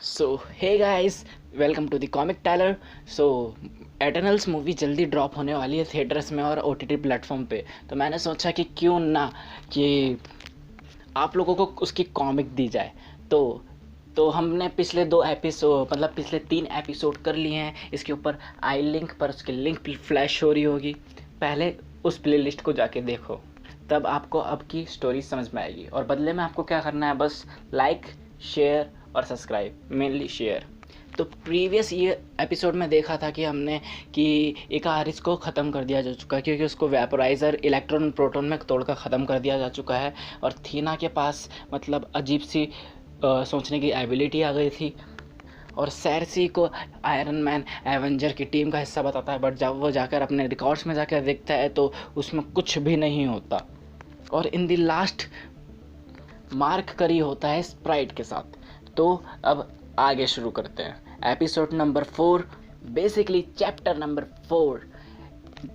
So hey guys, welcome to the comic Tyler. So Eternals movie जल्दी drop होने वाली है थिएटर्स में और ओटीटी प्लेटफॉर्म पे। तो मैंने सोचा कि क्यों ना कि आप लोगों को उसकी कॉमिक दी जाए। तो हमने पिछले 2 एपिसोड मतलब पिछले 3 एपिसोड कर लिए हैं इसके ऊपर। आई लिंक पर उसकी लिंक फ्लैश हो रही होगी, पहले उस प्लेलिस्ट को जाके देखो, तब आपको अब की स्टोरी समझ में आएगी। और बदले में आपको क्या करना है, बस लाइक, शेयर और सब्सक्राइब, मेनली शेयर। तो प्रीवियस ये एपिसोड में देखा था कि हमने कि इकारिस को ख़त्म कर दिया जा चुका है, क्योंकि उसको वेपोराइज़र इलेक्ट्रॉन प्रोटॉन में तोड़कर ख़त्म कर दिया जा चुका है। और थीना के पास मतलब अजीब सी सोचने की एबिलिटी आ गई थी। और सैरसी को आयरन मैन एवेंजर की टीम का हिस्सा बताता है, बट जब वो जाकर अपने रिकॉर्ड्स में जाकर देखता है तो उसमें कुछ भी नहीं होता। और इन द लास्ट मार्क करी होता है स्प्राइट के साथ। तो अब आगे शुरू करते हैं episode number 4, basically chapter number 4,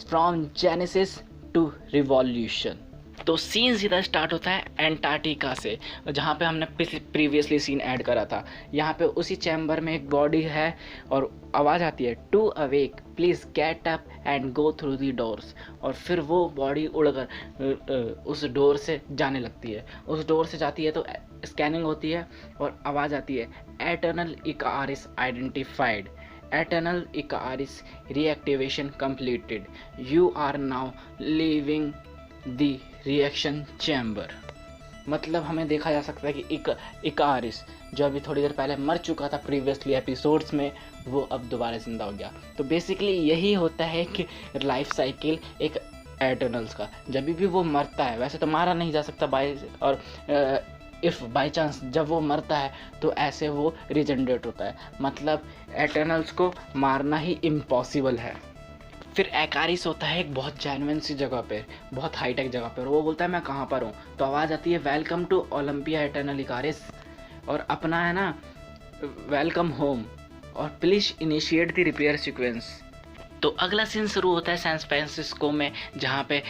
from Genesis to Revolution. तो सीन सीधा स्टार्ट होता है एंटार्क्टिका से, जहाँ पे हमने प्रीवियसली सीन ऐड करा था। यहाँ पे उसी चैम्बर में एक बॉडी है और आवाज़ आती है, to awake please get up and go through the doors. और फिर वो बॉडी उड़कर उस डोर से जाने लगती है। उस डोर से जाती है तो स्कैनिंग होती है और आवाज़ आती है, eternal Ikaris identified, eternal Ikaris reactivation completed, you are now leaving the reaction chamber. मतलब हमें देखा जा सकता है कि इकारिस जो अभी थोड़ी देर पहले मर चुका था प्रीवियसली एपिसोड्स में, वो अब दोबारा जिंदा हो गया। तो बेसिकली यही होता है कि लाइफ साइकिल एक एटर्नल्स का। जब भी वो मरता है, वैसे तो मारा नहीं जा सकता और इफ़ बाई चांस जब वो मरता है तो ऐसे वो रिजेनरेट होता है। मतलब एटर्नल्स को मारना ही इम्पॉसिबल है। फिर एकारिस होता है एक बहुत जेन्युइन सी जगह पे, बहुत हाईटेक जगह पे, और वो बोलता है मैं कहाँ पर हूँ। तो आवाज़ आती है, वेलकम टू ओलंपिया एटर्नल इकारिस, और अपना है ना वेलकम होम, और please initiate the repair sequence. तो अगला सीन शुरू होता है सैन फ्रांसिस्को में, जहाँ पे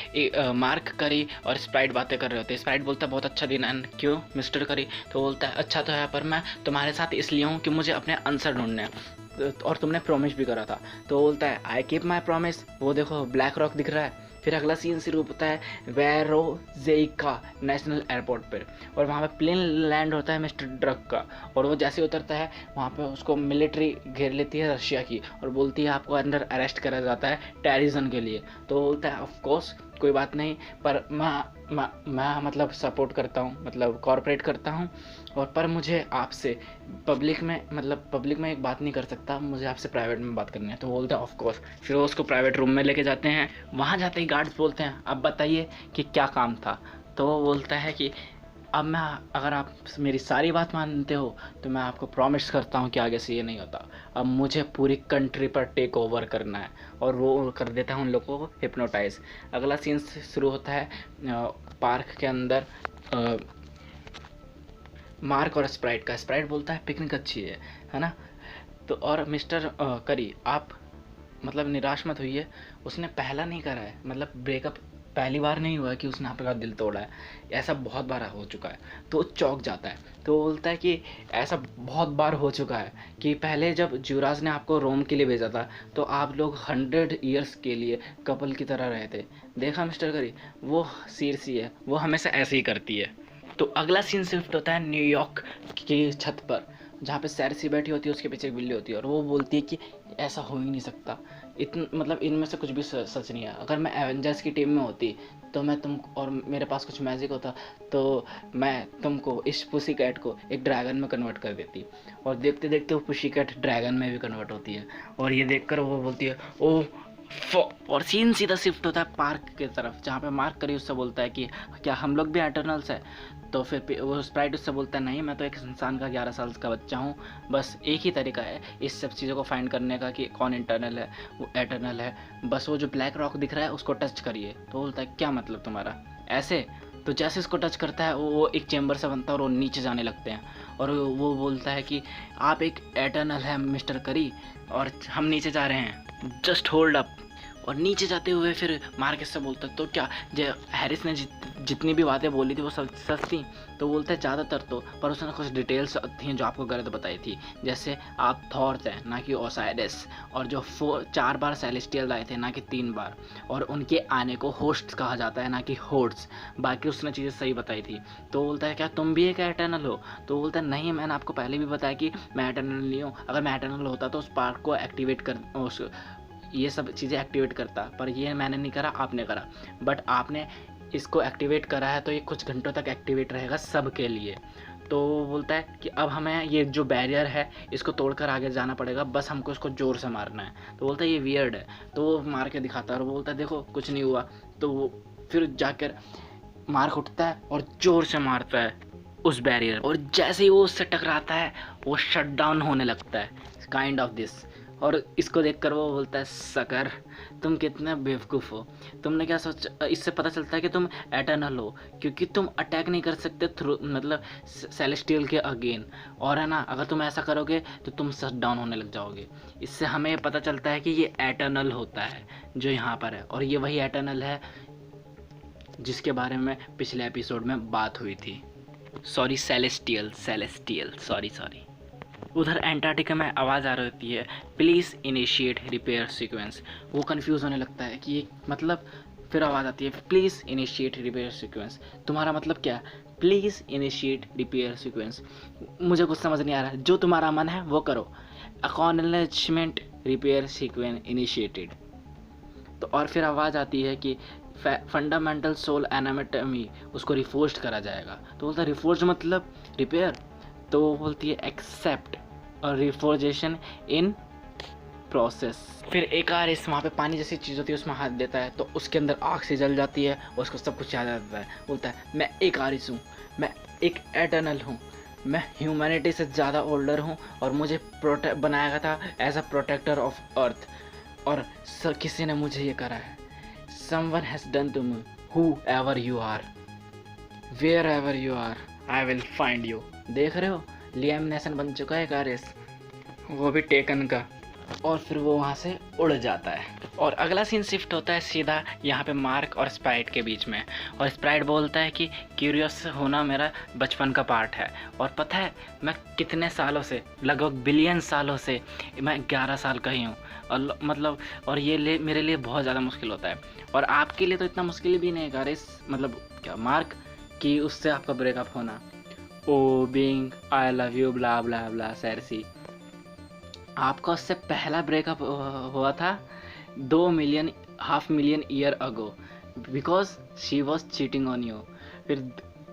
मार्क करी और स्प्राइट बातें कर रहे होते हैं। स्प्राइट बोलता है बहुत अच्छा दिन है। क्यों मिस्टर करी? तो बोलता है अच्छा तो है, पर मैं तुम्हारे साथ इसलिए हूँ कि मुझे अपने आंसर ढूंढने हैं, और तुमने प्रॉमिस भी करा था। तो बोलता है आई कीप माई प्रॉमिस। वो देखो ब्लैक रॉक दिख रहा है। फिर अगला सीन शुरू होता है वेरोजेइका नेशनल एयरपोर्ट पर, और वहाँ पे प्लेन लैंड होता है मिस्टर ड्रग का। और वो जैसे उतरता है वहाँ पे उसको मिलिट्री घेर लेती है रशिया की, और बोलती है आपको अंदर अरेस्ट करा जाता है टेररिज्म के लिए। तो बोलता है ऑफ कोर्स कोई बात नहीं, पर मैं मतलब सपोर्ट करता हूँ, मतलब कॉर्पोरेट करता हूँ, और पर मुझे आपसे पब्लिक में एक बात नहीं कर सकता, मुझे आपसे प्राइवेट में बात करनी है। तो बोलते हैं ऑफ कोर्स। फिर वो उसको प्राइवेट रूम में लेके जाते हैं। वहाँ जाते ही गार्ड्स बोलते हैं अब बताइए कि क्या काम था। तो वो बोलता है कि अब मैं, अगर आप मेरी सारी बात मानते हो तो मैं आपको प्रॉमिस करता हूँ कि आगे से ये नहीं होता। अब मुझे पूरी कंट्री पर टेक ओवर करना है, और वो कर देता है उन लोगों को हिप्नोटाइज। अगला सीन शुरू होता है पार्क के अंदर, मार्क और स्प्राइट का। स्प्राइट बोलता है पिकनिक अच्छी है ना। तो और मिस्टर करी आप मतलब निराश मत हुई है, उसने पहला नहीं करा है, मतलब ब्रेकअप पहली बार नहीं हुआ है कि उसने आपका दिल तोड़ा है, ऐसा बहुत बार हो चुका है। तो चौंक जाता है। तो बोलता है कि ऐसा बहुत बार हो चुका है कि पहले जब जुराज ने आपको रोम के लिए भेजा था तो आप लोग 100 ईयर्स के लिए कपल की तरह रहे थे। देखा मिस्टर करी, वो सीरसी है, वो हमेशा ऐसे ही करती है। तो अगला सीन शिफ्ट होता है न्यूयॉर्क की छत पर, जहाँ पे सैरसी बैठी होती है, उसके पीछे एक बिल्ली होती है, और वो बोलती है कि ऐसा हो ही नहीं सकता, मतलब इनमें से कुछ भी सच नहीं है। अगर मैं एवेंजर्स की टीम में होती तो मैं तुम, और मेरे पास कुछ मैजिक होता तो मैं तुमको, इस पुसी कैट को एक ड्रैगन में कन्वर्ट कर देती। और देखते देखते वो पुसी कैट ड्रैगन में भी कन्वर्ट होती है, और ये देखकर वो बोलती है ओ। और सीन सीधा शिफ्ट होता है पार्क की तरफ, जहाँ पे मार्क करी उससे बोलता है कि क्या हम लोग भी एटर्नल्स है? तो फिर वो स्प्राइट उससे बोलता है नहीं, मैं तो एक इंसान का 11 साल का बच्चा हूँ, बस एक ही तरीका है इस सब चीज़ों को फाइंड करने का कि कौन इंटरनल है, वो एटर्नल है, बस वो जो ब्लैक रॉक दिख रहा है उसको टच करिए। तो बोलता है क्या मतलब तुम्हारा ऐसे? तो जैसे इसको टच करता है वो एक चेम्बर से बनता है और वो नीचे जाने लगते हैं। और वो बोलता है कि आप एक एटर्नल है मिस्टर करी, और हम नीचे जा रहे हैं, जस्ट होल्ड अप। और नीचे जाते हुए फिर मार्कस से बोलता है तो क्या हैरिस ने जितनी भी बातें बोली थी वो सब सच थी। तो बोलता है ज़्यादातर तो, पर उसने कुछ डिटेल्स थी जो आपको गलत बताई थी, जैसे आप थॉर थे ना कि ओसाइरिस, और जो 4 बार सेलेस्टियल आए थे ना कि 3 बार, और उनके आने को होस्ट कहा जाता है ना कि होर्ड्स। बाकी उसने चीज़ें सही बताई थी। तो बोलता है क्या तुम भी एक एटर्नल हो? तो बोलता है नहीं, मैंने आपको पहले भी बताया कि मैं एटर्नल नहीं हूँ। अगर मैं एटर्नल होता तो उस पार्ट को एक्टिवेट कर उस ये सब चीज़ें एक्टिवेट करता, पर ये मैंने नहीं करा, आपने करा। बट आपने इसको एक्टिवेट करा है तो ये कुछ घंटों तक एक्टिवेट रहेगा सबके लिए। तो बोलता है कि अब हमें ये जो बैरियर है इसको तोड़कर आगे जाना पड़ेगा, बस हमको इसको ज़ोर से मारना है। तो बोलता है ये वियर्ड है। तो वो मार के दिखाता है और बोलता है देखो कुछ नहीं हुआ। तो वो फिर जाकर मार्क उठता है और ज़ोर से मारता है उस बैरियर, और जैसे ही वो उससे टकराता है वो शट डाउन होने लगता है, काइंड ऑफ दिस। और इसको देखकर वो बोलता है सकर, तुम कितने बेवकूफ़ हो, तुमने क्या सोचा। इससे पता चलता है कि तुम एटर्नल हो क्योंकि तुम अटैक नहीं कर सकते थ्रू मतलब सेलेस्टियल के अगेन, और है ना अगर तुम ऐसा करोगे तो तुम शट डाउन होने लग जाओगे। इससे हमें पता चलता है कि ये एटर्नल होता है जो यहाँ पर है, और ये वही एटर्नल है जिसके बारे में पिछले एपिसोड में बात हुई थी। Sorry, celestial sorry. उधर एंटार्क्टिका में आवाज़ आ रही होती है प्लीज़ इनिशिएट रिपेयर सीक्वेंस। वो कंफ्यूज होने लगता है कि ये मतलब, फिर आवाज़ आती है प्लीज़ इनिशिएट रिपेयर सीक्वेंस। तुम्हारा मतलब क्या? Please initiate repair sequence. मुझे कुछ समझ नहीं आ रहा है, जो तुम्हारा मन है वो करो। Acknowledgement repair sequence initiated. तो और फिर आवाज़ आती है कि फंडामेंटल सोल एनाटॉमी उसको रिफोर्स्ड करा जाएगा। तो बोलता है रिफोर्स्ड मतलब रिपेयर? तो वो बोलती है एक्सेप्ट और रिफोर्जेशन इन प्रोसेस। फिर एक आर वहाँ पे पानी जैसी चीज़ होती है उसमें हाथ देता है तो उसके अंदर आग से जल जाती है और उसको सब कुछ याद आ जाता है। बोलता है मैं एक आरिस हूँ, मैं एक एटर्नल हूँ, मैं ह्यूमैनिटी से ज़्यादा ओल्डर हूँ और मुझे बनाया गया था as a protector of earth, और किसी ने मुझे ये करा है। Someone has done to me, whoever you are, wherever you are, I will find you. देख रहे हो लियाम नेसन बन चुका है गारेस, वो भी टेकन का। और फिर वो वहाँ से उड़ जाता है और अगला सीन शिफ्ट होता है सीधा यहाँ पे मार्क और स्प्राइट के बीच में। और स्प्राइट बोलता है कि क्यूरियस होना मेरा बचपन का पार्ट है, और पता है मैं कितने सालों से, लगभग बिलियन सालों से, मैं 11 साल का ही हूँ, और मतलब और ये मेरे लिए बहुत ज़्यादा मुश्किल होता है, और आपके लिए तो इतना मुश्किल भी नहीं है गारेस, मतलब क्या मार्क, कि उससे आपका ब्रेकअप होना। ओ बिंग आई लव यू ब्ला ब्ला ब्ला सैरसी, आपका उससे पहला ब्रेकअप हुआ था 2.5 million year ago because she was cheating on you. फिर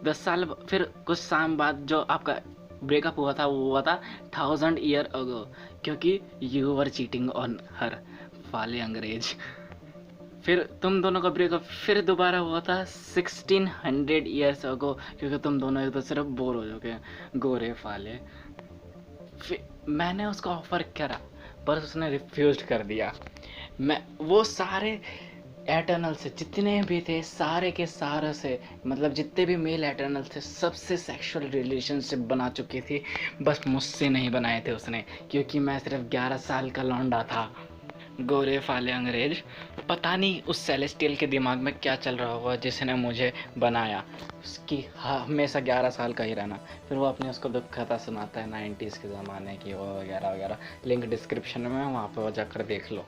10 साल, फिर कुछ साल बाद जो आपका ब्रेकअप हुआ था वो हुआ था 1000 ईयर अगो, क्योंकि you were cheating on her, फाले अंग्रेज। फिर तुम दोनों का ब्रेकअप फिर दोबारा हुआ था 1600 ईयर्स अगो, क्योंकि तुम दोनों एक दूसरे से बोर हो चुके हैं, गोरे फाले। मैंने उसको ऑफ़र करा पर उसने रिफ्यूज कर दिया। मैं वो सारे एटर्नल से जितने भी थे, सारे के सारे से, मतलब जितने भी मेल एटर्नल थे सबसे सेक्सुअल रिलेशनशिप बना चुकी थी, बस मुझसे नहीं बनाए थे उसने, क्योंकि मैं सिर्फ 11 साल का लौंडा था, गोरे फाले अंग्रेज। पता नहीं उस सेलेस्टियल के दिमाग में क्या चल रहा होगा जिसने मुझे बनाया, उसकी हमेशा 11 साल का ही रहना। फिर वो अपने उसको दुख कथा सुनाता है 90s के ज़माने की, वो वगैरह वगैरह, लिंक डिस्क्रिप्शन में, वहाँ पर जाकर देख लो,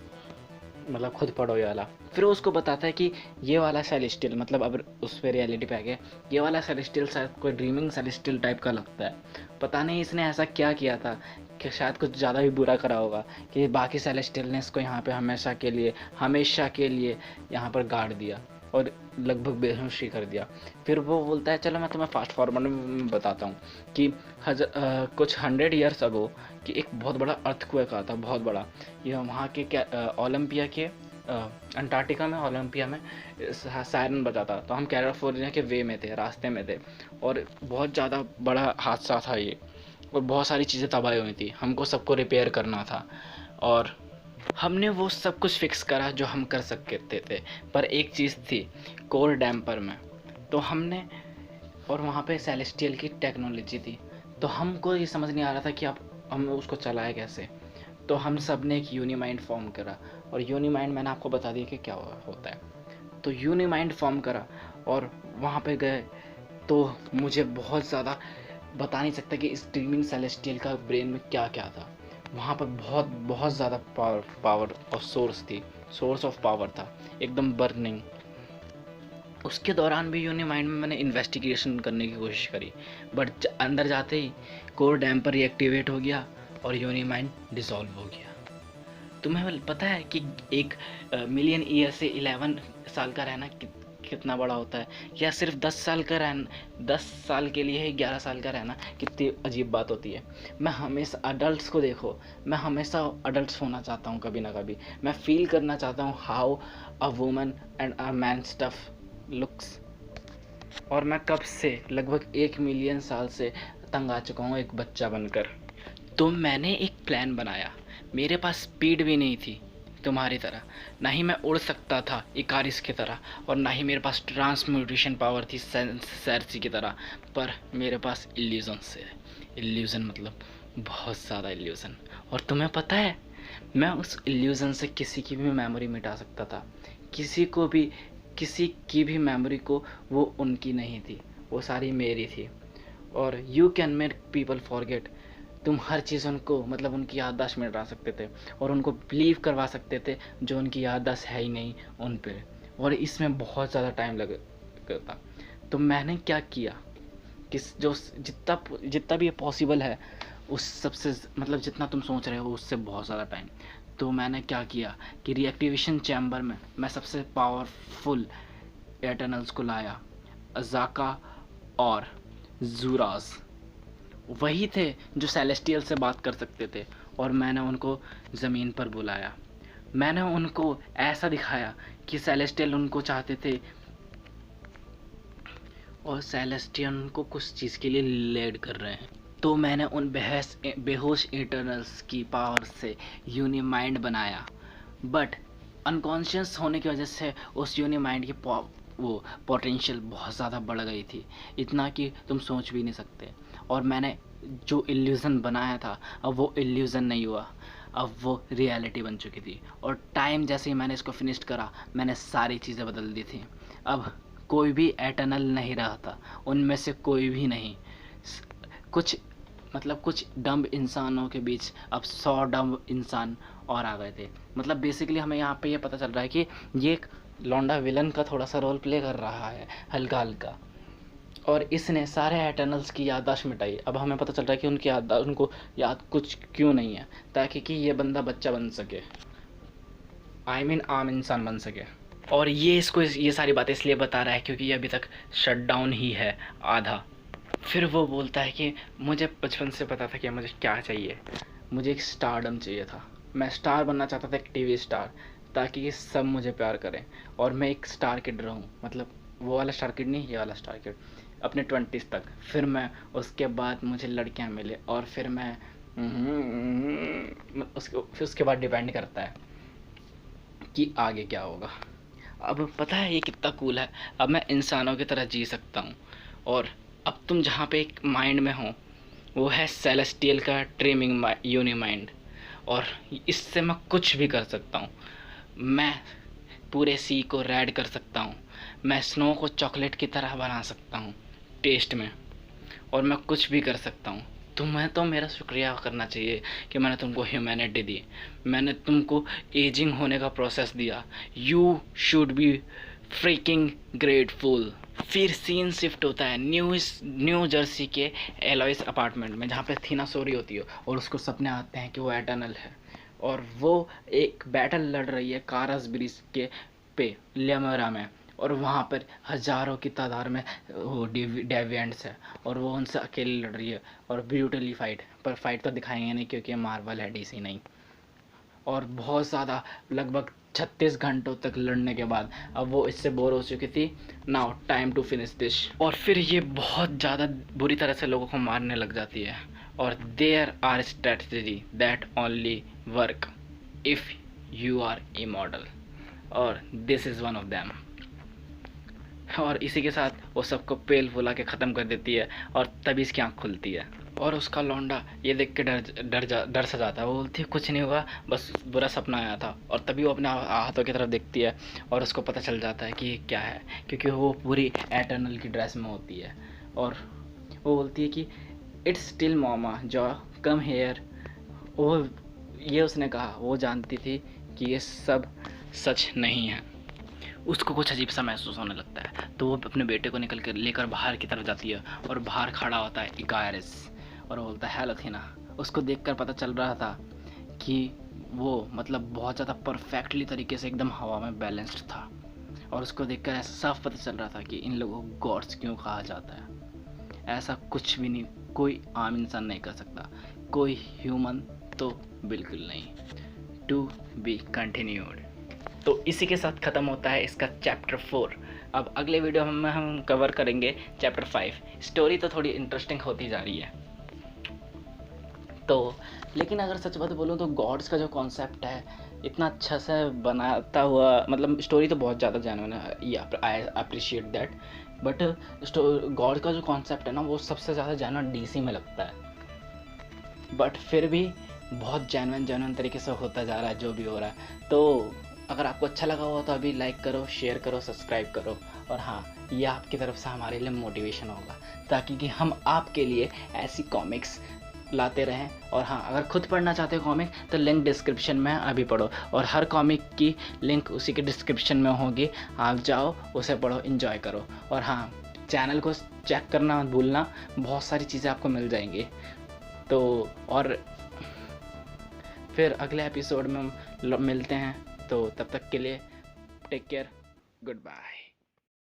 मतलब खुद पढ़ो ये वाला। फिर वो उसको बताता है कि ये वाला सेलेस्टियल, मतलब अब उस पर रियलिटी पे आ गया, ये वाला सेलेस्टियल शायद कोई ड्रीमिंग सेलेस्टियल टाइप का लगता है। पता नहीं इसने ऐसा क्या किया था कि शायद कुछ ज़्यादा ही बुरा करा होगा कि बाकी सेलेस्टियल ने इसको यहाँ पे हमेशा के लिए यहाँ पर गाड़ दिया और लगभग बेहोशी कर दिया। फिर वो बोलता है चलो मैं तुम्हें फास्ट फॉरवर्ड में बताता हूँ कि कुछ 100 ईयर्स अगो कि एक बहुत बड़ा अर्थक्वेक आता, बहुत बड़ा। ये वहाँ के ओलंपिया के अंटार्कटिका में, ओलंपिया में सायरन बजाता, तो हम कैलिफोर्निया के वे में थे, रास्ते में थे, और बहुत ज़्यादा बड़ा हादसा था ये, और बहुत सारी चीज़ें तबाही हुई थी, हमको सबको रिपेयर करना था, और हमने वो सब कुछ फिक्स करा जो हम कर सकते थे। पर एक चीज़ थी कोर डैम्पर में, तो हमने, और वहाँ पे सेलेस्टियल की टेक्नोलॉजी थी, तो हमको ये समझ नहीं आ रहा था कि अब हम उसको चलाए कैसे। तो हम सब ने एक यूनिमाइंड फॉर्म करा, और यूनिमाइंड मैंने आपको बता दिया कि क्या होता है। तो यूनिमाइंड फॉर्म करा और वहाँ पे गए, तो मुझे बहुत ज़्यादा बता नहीं सकता कि स्ट्रीमिंग सेलेस्टियल का ब्रेन में क्या क्या था। वहाँ पर बहुत बहुत ज़्यादा पावर और सोर्स ऑफ पावर था, एकदम बर्निंग। उसके दौरान भी यूनिमाइंड में मैंने इन्वेस्टिगेशन करने की कोशिश करी, बट अंदर जाते ही कोर डैम्पर रिएक्टिवेट हो गया और यूनिमाइंड डिसॉल्व हो गया। तुम्हें पता है कि एक मिलियन ईयर से 11 साल का रहना कितना बड़ा होता है, या सिर्फ 10 साल का रहना, 10 साल के लिए ही 11 साल का रहना कितनी अजीब बात होती है। मैं हमेशा अडल्ट्स को देखो, मैं हमेशा अडल्ट्स होना चाहता हूँ कभी ना कभी। मैं फील करना चाहता हूँ how a woman and a man stuff looks. और मैं कब से लगभग 1 मिलियन साल से तंग आ चुका हूँ एक बच्चा बनकर। तो मैंने एक प्लान बनाया। मेरे पास स्पीड भी नहीं थी तुम्हारी तरह, ना ही मैं उड़ सकता था इकारिस की तरह, और ना ही मेरे पास ट्रांसम्यूटेशन पावर थी सेर्सी की तरह, पर मेरे पास इल्यूज़न मतलब बहुत ज़्यादा इल्यूज़न। और तुम्हें पता है, मैं उस इल्यूज़न से किसी की भी मेमोरी मिटा सकता था, किसी की भी मेमोरी को, वो उनकी नहीं थी, वो सारी मेरी थी। और you can make people forget, तुम हर चीज़ उनको मतलब उनकी याददाश्त मिटा सकते थे और उनको बिलीव करवा सकते थे जो उनकी याददाश्त है ही नहीं उन पे, और इसमें बहुत ज़्यादा टाइम लगता। तो मैंने क्या किया, जितना भी ये पॉसिबल है, उस सबसे मतलब जितना तुम सोच रहे हो उससे बहुत ज़्यादा टाइम। तो मैंने क्या किया कि रिएक्टिवेशन चैम्बर में मैं सबसे पावरफुल एटर्नल्स को लाया, अजाका और जूरास। वही थे जो सेलेस्टियल से बात कर सकते थे, और मैंने उनको ज़मीन पर बुलाया। मैंने उनको ऐसा दिखाया कि सेलेस्टियल उनको चाहते थे और सेलेस्टियल उनको कुछ चीज़ के लिए लेड कर रहे हैं। तो मैंने उन बेहोश इटर्नल्स की पावर से यूनिमाइंड बनाया, बट अनकॉन्शियस होने की वजह से उस यूनिमाइंड की वो पोटेंशियल बहुत ज़्यादा बढ़ गई थी, इतना कि तुम सोच भी नहीं सकते। और मैंने जो इल्यूज़न बनाया था, अब वो इल्यूज़न नहीं हुआ, अब वो रियलिटी बन चुकी थी। और टाइम जैसे ही मैंने इसको फिनिश करा, मैंने सारी चीज़ें बदल दी थी। अब कोई भी एटर्नल नहीं रहा था, उनमें से कोई भी नहीं। कुछ डम्ब इंसानों के बीच अब 100 डम्ब इंसान और आ गए थे। मतलब बेसिकली हमें यहाँ पे ये पता चल रहा है कि ये एक लौंडा विलन का थोड़ा सा रोल प्ले कर रहा है हल्का हल्का, और इसने सारे एटर्नल्स की याददाश्त मिटाई। अब हमें पता चल रहा है कि उनको याद कुछ क्यों नहीं है, ताकि कि ये बंदा बच्चा बन सके, आम इंसान बन सके। और ये सारी बातें इसलिए बता रहा है क्योंकि ये अभी तक शट डाउन ही है आधा। फिर वो बोलता है कि मुझे बचपन से पता था कि मुझे क्या चाहिए, मुझे एक स्टारडम चाहिए था। मैं स्टार बनना चाहता था, एक टीवी स्टार, ताकि ये सब मुझे प्यार करें और मैं एक स्टार किड रहूं, मतलब वो वाला स्टार किड नहीं, ये वाला स्टार किड, अपने 20s तक। फिर मैं उसके बाद मुझे लड़कियां मिले, और फिर मैं फिर उसके बाद डिपेंड करता है कि आगे क्या होगा। अब पता है ये कितना कूल है, अब मैं इंसानों की तरह जी सकता हूँ। और अब तुम जहाँ पे एक माइंड में हो, वो है सेलेस्टियल का ड्रीमिंग यूनिमाइंड, और इससे मैं कुछ भी कर सकता हूँ। मैं पूरे सी को रेड कर सकता हूँ, मैं स्नो को चॉकलेट की तरह बना सकता हूँ टेस्ट में, और मैं कुछ भी कर सकता हूँ। तुम्हें तो मेरा शुक्रिया करना चाहिए कि मैंने तुमको ह्यूमैनिटी दी, मैंने तुमको एजिंग होने का प्रोसेस दिया। You should be freaking grateful. फिर सीन शिफ्ट होता है न्यू जर्सी के एलॉइस अपार्टमेंट में, जहाँ पे थीना सो रही होती है और उसको सपने आते हैं कि वो एटर्नल है, और वो एक बैटल लड़ रही है कारास ब्रिज के पे लेमरा में, और वहाँ पर हज़ारों की तादाद में वो डेविएंट्स है, और वो उनसे अकेली लड़ रही है और ब्रूटली फाइट तो दिखाएंगे नहीं क्योंकि मार्वल है, डीसी नहीं। और बहुत ज़्यादा लगभग 36 घंटों तक लड़ने के बाद अब वो इससे बोर हो चुकी थी। Now time to finish this. और फिर ये बहुत ज़्यादा बुरी तरह से लोगों को मारने लग जाती है, और there are strategy that only work if you are immortal, और this is one of them. और इसी के साथ वो सबको पेल फुला के ख़त्म कर देती है, और तभी इसकी आँख खुलती है। और उसका लौंडा ये देख के डर सा जाता है। वो बोलती है कुछ नहीं हुआ, बस बुरा सपना आया था। और तभी वो अपने हाथों की तरफ देखती है और उसको पता चल जाता है कि ये क्या है, क्योंकि वो पूरी एटर्नल की ड्रेस में होती है। और वो बोलती है कि इट्स स्टिल मामा जो कम हेयर। वो ये उसने कहा, वो जानती थी कि ये सब सच नहीं है। उसको कुछ अजीब सा महसूस होने लगता है, तो वो अपने बेटे को निकल कर लेकर बाहर की तरफ जाती है। और बाहर खड़ा होता है इकारिस और वो बोलता है हेलो थीना। उसको देखकर पता चल रहा था कि वो मतलब बहुत ज़्यादा परफेक्टली तरीके से एकदम हवा में बैलेंस्ड था। और उसको देखकर ऐसा साफ पता चल रहा था कि इन लोगों को गॉड्स क्यों कहा जाता है। ऐसा कुछ भी नहीं कोई आम इंसान नहीं कर सकता, कोई ह्यूमन तो बिल्कुल नहीं। To be continued. तो इसी के साथ ख़त्म होता है इसका चैप्टर 4। अब अगले वीडियो में हम कवर करेंगे चैप्टर 5। स्टोरी तो थोड़ी इंटरेस्टिंग होती जा रही है। तो लेकिन अगर सच बात बोलूँ तो गॉड्स का जो कॉन्सेप्ट है इतना अच्छा से बनाता हुआ, मतलब स्टोरी तो बहुत ज़्यादा जेन्युइन है, I appreciate that. But God का जो कॉन्सेप्ट है ना, वो सबसे ज़्यादा जेन्युइन डीसी में लगता है। बट फिर भी बहुत जेन्युइन तरीके से होता जा रहा है जो भी हो रहा है। तो अगर आपको अच्छा लगा हो तो अभी लाइक करो, शेयर करो, सब्सक्राइब करो। और हाँ, ये आपकी तरफ से हमारे लिए मोटिवेशन होगा, ताकि कि हम आपके लिए ऐसी कॉमिक्स लाते रहें। और हाँ, अगर खुद पढ़ना चाहते हो कॉमिक तो लिंक डिस्क्रिप्शन में अभी पढ़ो, और हर कॉमिक की लिंक उसी के डिस्क्रिप्शन में होगी। आप जाओ, उसे पढ़ो, एंजॉय करो। और हाँ, चैनल को चेक करना मत भूलना, बहुत सारी चीज़ें आपको मिल जाएंगी। तो और फिर अगले एपिसोड में हम मिलते हैं। तो तब तक के लिए टेक केयर, गुड बाय।